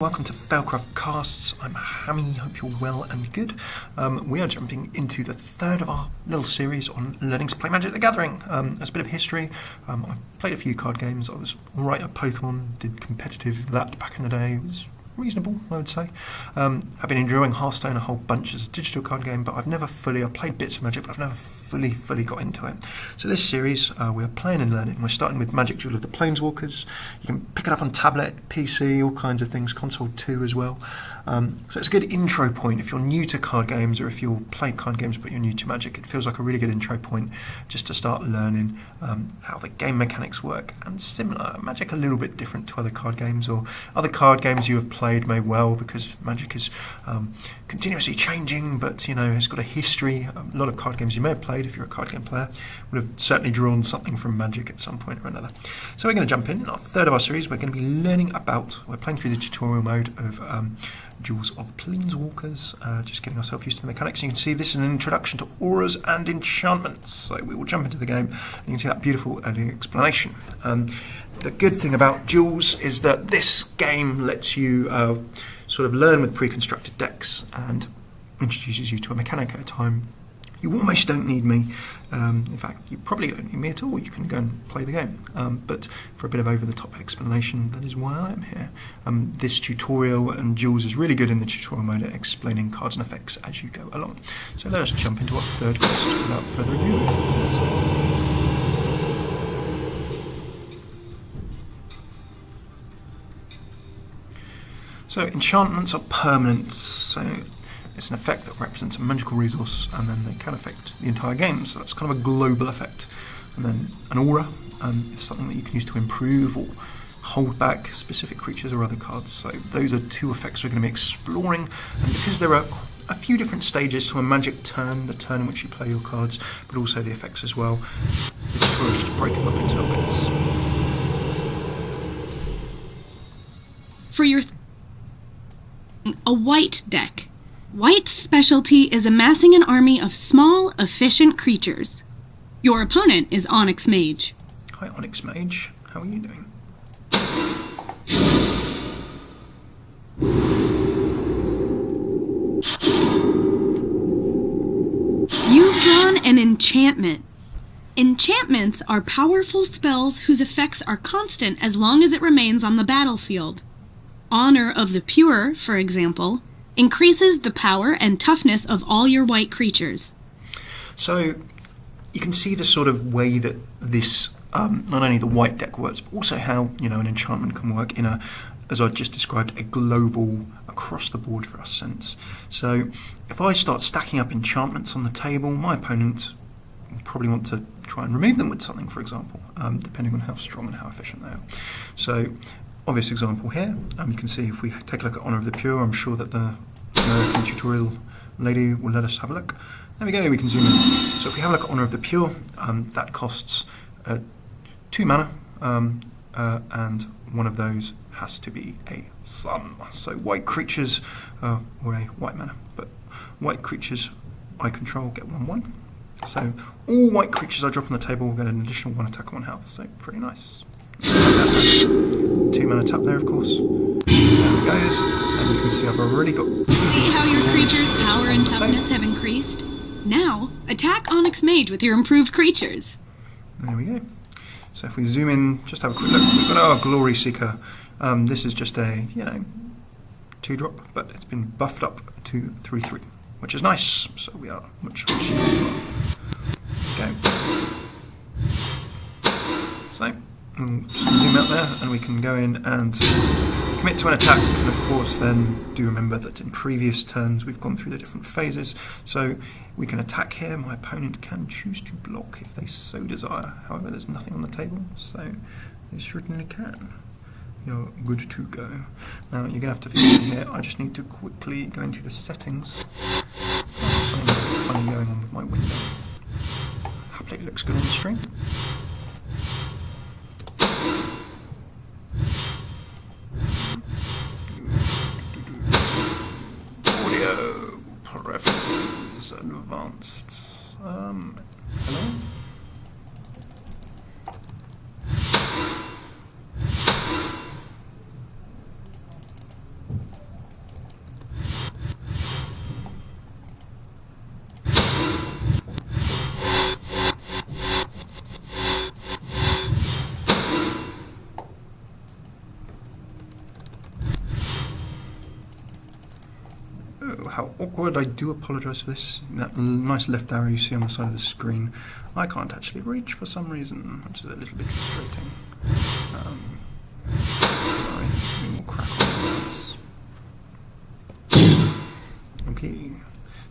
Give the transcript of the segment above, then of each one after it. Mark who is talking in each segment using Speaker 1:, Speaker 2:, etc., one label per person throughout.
Speaker 1: Welcome to Failcraft Casts. I'm Hammy, hope you're well and good. We are jumping into the third of our little series on learning to play Magic the Gathering. As a bit of history, I've played a few card games. I was alright at Pokemon, did competitive that back in the day. It was reasonable, I would say. I've been enjoying Hearthstone a whole bunch as a digital card game, but I've played bits of Magic, but I've never fully got into it. So this series, we're playing and learning. We're starting with Magic Duels of the Planeswalkers. You can pick it up on tablet, PC, all kinds of things, console too as well. So it's a good intro point if you're new to card games, or if you've played card games but you're new to Magic. It feels like a really good intro point just to start learning how the game mechanics work. And similar, Magic a little bit different to other card games, or other card games you have played may well, because Magic is continuously changing, but it's got a history. A lot of card games you may have played, if you're a card game player, would have certainly drawn something from Magic at some point or another. So we're going to jump in our third of our series. We're going to be learning about, we're playing through the tutorial mode of Duels of Planeswalkers, just getting ourselves used to the mechanics. You can see this is an introduction to auras and enchantments. So we will jump into the game, and you can see that beautiful early explanation. The good thing about Duels is that this game lets you sort of learn with pre-constructed decks and introduces you to a mechanic at a time. You almost don't need me. In fact, you probably don't need me at all. You can go and play the game. But for a bit of over-the-top explanation, that is why I am here. This tutorial, and Duels is really good in the tutorial mode at explaining cards and effects as you go along. So let us jump into our third quest without further ado. So enchantments are permanent. So it's an effect that represents a magical resource, and then they can affect the entire game. So that's kind of a global effect. And then an aura is something that you can use to improve or hold back specific creatures or other cards. So those are two effects we're going to be exploring. And because there are a few different stages to a Magic turn, the turn in which you play your cards, but also the effects as well, the tutorial is just break them up into little bits.
Speaker 2: For your a white deck. White's specialty is amassing an army of small, efficient creatures. Your opponent is Onyx Mage.
Speaker 1: Hi, Onyx Mage. How are you doing?
Speaker 2: You've drawn an enchantment. Enchantments are powerful spells whose effects are constant as long as it remains on the battlefield. Honor of the Pure, for example, increases the power and toughness of all your white creatures.
Speaker 1: So you can see the sort of way that this, not only the white deck works, but also how an enchantment can work in a, as I just described, a global, across the board for us sense. So if I start stacking up enchantments on the table, my opponent will probably want to try and remove them with something, for example, depending on how strong and how efficient they are. So obvious example here, you can see if we take a look at Honor of the Pure, I'm sure that the American tutorial lady will let us have a look. There we go, we can zoom in. So if we have a look at Honor of the Pure, that costs 2 mana, and one of those has to be a sun. So white creatures, or a white mana, but white creatures I control get 1/1. So all white creatures I drop on the table will get an additional 1 attack and 1 health, so pretty nice. 2 mana tap there, of course. There it goes. And you can see I've already got...
Speaker 2: See how your creatures' power and toughness have increased? Now, attack Onyx Mage with your improved creatures.
Speaker 1: There we go. So if we zoom in, just have a quick look. We've got our Glory Seeker. This is just a, 2-drop, but it's been buffed up to 3/3, which is nice. So we are much stronger. Okay. So just zoom out there, and we can go in and commit to an attack, and of course then do remember that in previous turns we've gone through the different phases, so we can attack here. My opponent can choose to block if they so desire. However, there's nothing on the table, so they certainly can. You're good to go. Now you're going to have to forgive me here, I just need to quickly go into the settings. There's something funny going on with my window. Hopefully it looks good on the stream. Audio preferences advanced. Hello? how awkward. I do apologise for this. That nice left arrow you see on the side of the screen, I can't actually reach for some reason, which is a little bit frustrating. Sorry, we'll crack on with this. Okay.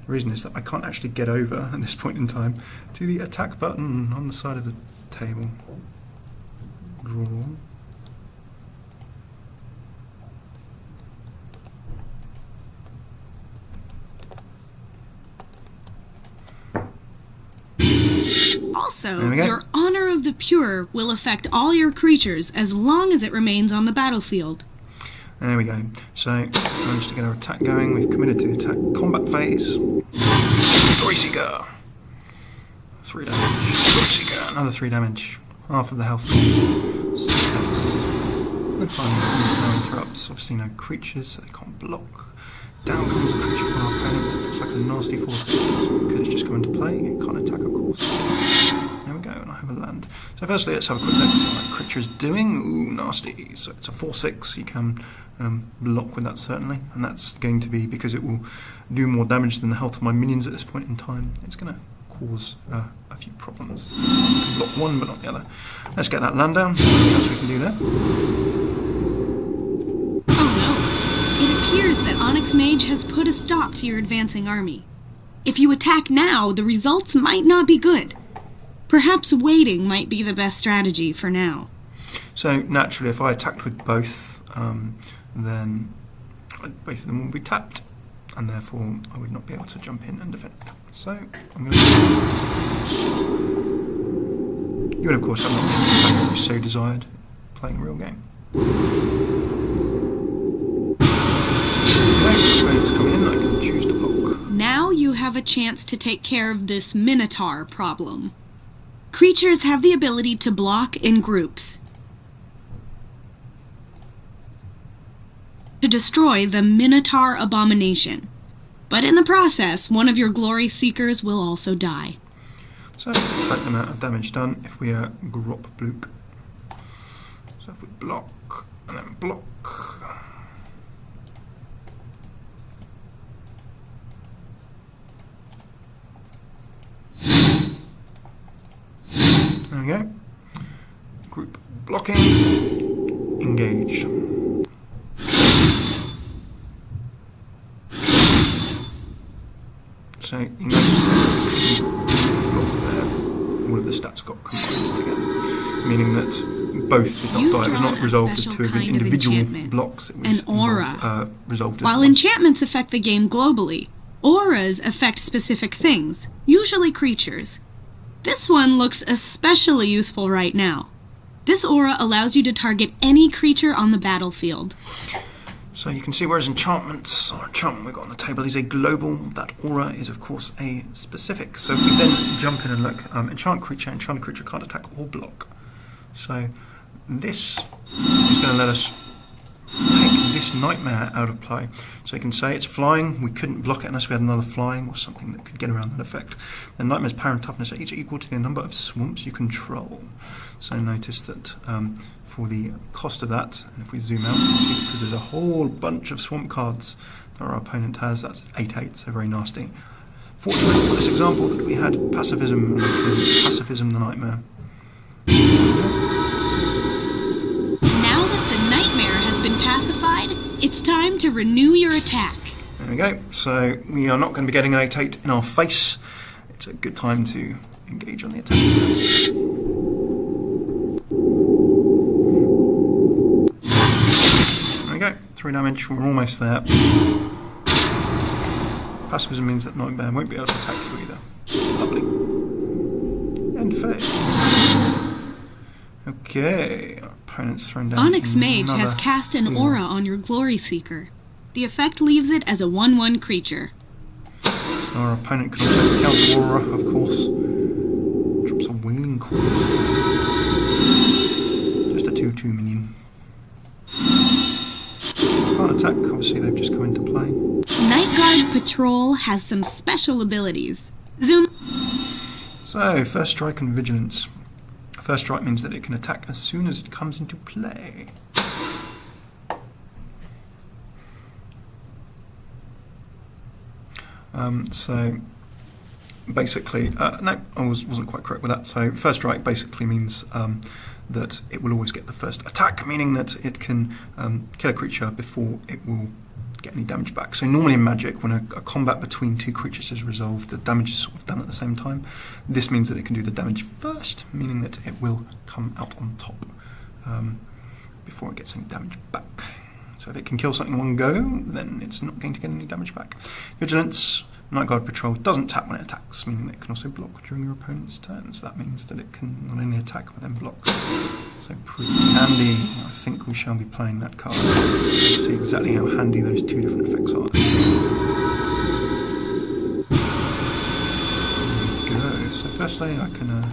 Speaker 1: The reason is that I can't actually get over at this point in time to the attack button on the side of the table. Draw.
Speaker 2: Also, your Honor of the Pure will affect all your creatures as long as it remains on the battlefield.
Speaker 1: There we go. So, managed to get our attack going. We've committed to the attack combat phase. Glory Seeker! 3 damage. Glory Seeker, another 3 damage. Half of the health. And finally, no interrupts. Obviously no creatures, so they can't block. Down comes a creature from our opponent that looks like a nasty 4/6. Could have just come into play. It can't attack, of course. There we go, and I have a land. So firstly, let's have a quick look at what that creature is doing. Ooh, nasty. So it's a 4/6. You can block with that, certainly. And that's going to be because it will do more damage than the health of my minions at this point in time. It's going to cause a few problems. You can block one, but not the other. Let's get that land down. What else we can do there?
Speaker 2: Oh no. It appears that Onyx Mage has put a stop to your advancing army. If you attack now, the results might not be good. Perhaps waiting might be the best strategy for now.
Speaker 1: So naturally, if I attacked with both, then both of them will be tapped, and therefore I would not be able to jump in and defend. So I'm going to... You would of course have not been attacked if you so desired, playing a real game. Opponents come in, I can choose to block.
Speaker 2: Now you have a chance to take care of this Minotaur problem. Creatures have the ability to block in groups to destroy the Minotaur Abomination. But in the process, one of your Glory Seekers will also die.
Speaker 1: So, tight amount of damage done if we grop blook. So if we block, and then block. There we go. Group blocking. Engaged. So you notice that because you blocked there, all of the stats got combined together, meaning that both did not die. It was not resolved as two of individual blocks. It was
Speaker 2: an aura.
Speaker 1: Resolved as
Speaker 2: While
Speaker 1: one.
Speaker 2: enchantments affect the game globally, auras affect specific things, usually creatures. This one looks especially useful right now. This aura allows you to target any creature on the battlefield.
Speaker 1: So you can see whereas enchantments, or enchantment we've got on the table is a global, that aura is of course a specific. So if we then jump in and look, enchanted creature can't attack or block. So this is going to let us take this nightmare out of play. So you can say it's flying, we couldn't block it unless we had another flying or something that could get around that effect. The nightmare's power and toughness are each equal to the number of swamps you control. So notice that for the cost of that, and if we zoom out, you can see because there's a whole bunch of swamp cards that our opponent has, that's 8/8, so very nasty. Fortunately for this example that we had pacifism, and we can pacifism the nightmare.
Speaker 2: Now that the nightmare has been pacified, it's time to renew your attack.
Speaker 1: There we go, so we are not going to be getting an 8/8 in our face. It's a good time to engage on the attack. There we go, 3 damage, we're almost there. Pacifism means that Nightmare won't be able to attack you either. Lovely. And fair. Okay, our opponent's thrown down.
Speaker 2: Onyx Mage has cast an aura on your Glory Seeker. The effect leaves it as a 1/1 creature.
Speaker 1: So our opponent can also count the aura, of course. Drops a Wailing Corpse there. Just a 2/2 minion. Can't attack, obviously they've just come into play.
Speaker 2: Night Guard Patrol has some special abilities. Zoom.
Speaker 1: So, First Strike and Vigilance. First Strike means that it can attack as soon as it comes into play. So basically, no, I wasn't quite correct with that. So first strike basically means that it will always get the first attack, meaning that it can kill a creature before it will get any damage back. So normally in Magic, when a combat between two creatures is resolved, the damage is sort of done at the same time. This means that it can do the damage first, meaning that it will come out on top before it gets any damage back. So if it can kill something in one go, then it's not going to get any damage back. Vigilance, Night Guard Patrol doesn't tap when it attacks, meaning that it can also block during your opponent's turn. So that means that it can not only attack but then block. So pretty handy. I think we shall be playing that card. Let's see exactly how handy those two different effects are. There we go. So firstly, I can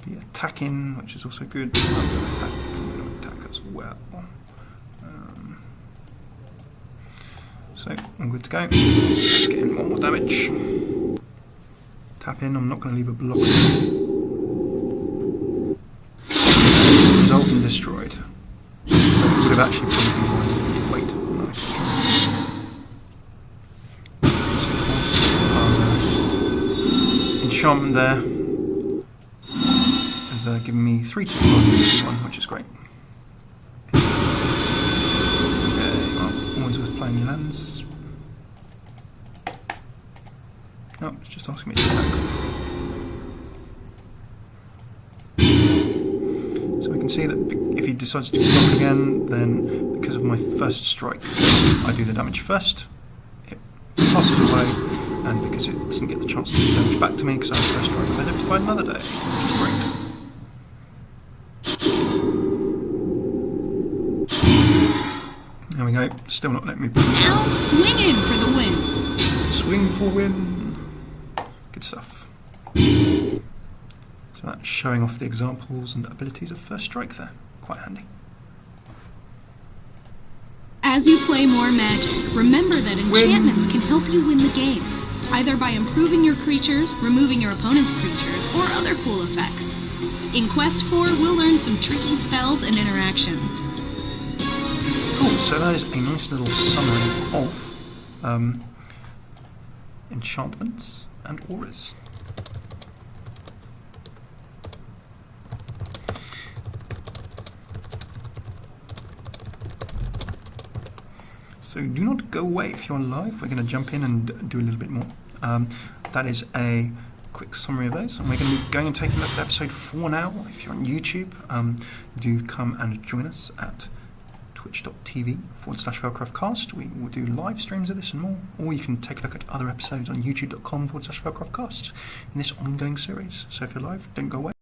Speaker 1: be attacking, which is also good. I'm going to attack as well. So I'm good to go. Let's get in one more damage. Tap in, I'm not going to leave a block. Resolved and destroyed. So it would have actually probably been wiser for me to wait. So of course, enchantment there has given me 3/2 which is great. Playing your lands. No, it's just asking me to attack. So we can see that if he decides to block again, then because of my first strike, I do the damage first. It passes away, and because it doesn't get the chance to do damage back to me because I have first strike, I live to fight another day, which is great. There we go, still not letting me block.
Speaker 2: Now swinging for the win.
Speaker 1: Swing for win. Good stuff. So that's showing off the examples and abilities of first strike there. Quite handy.
Speaker 2: As you play more Magic, remember that enchantments can help you win the game, either by improving your creatures, removing your opponent's creatures, or other cool effects. In Quest 4, we'll learn some tricky spells and interactions.
Speaker 1: Cool, so that is a nice little summary of enchantments and auras. So do not go away if you're live. We're going to jump in and do a little bit more. That is a quick summary of those. And we're going to be going and taking a look at episode 4 now. If you're on YouTube, do come and join us at twitch.tv/Velcraftcast. We will do live streams of this and more, or you can take a look at other episodes on youtube.com/Velcraftcast in this ongoing series. So if you're live, don't go away.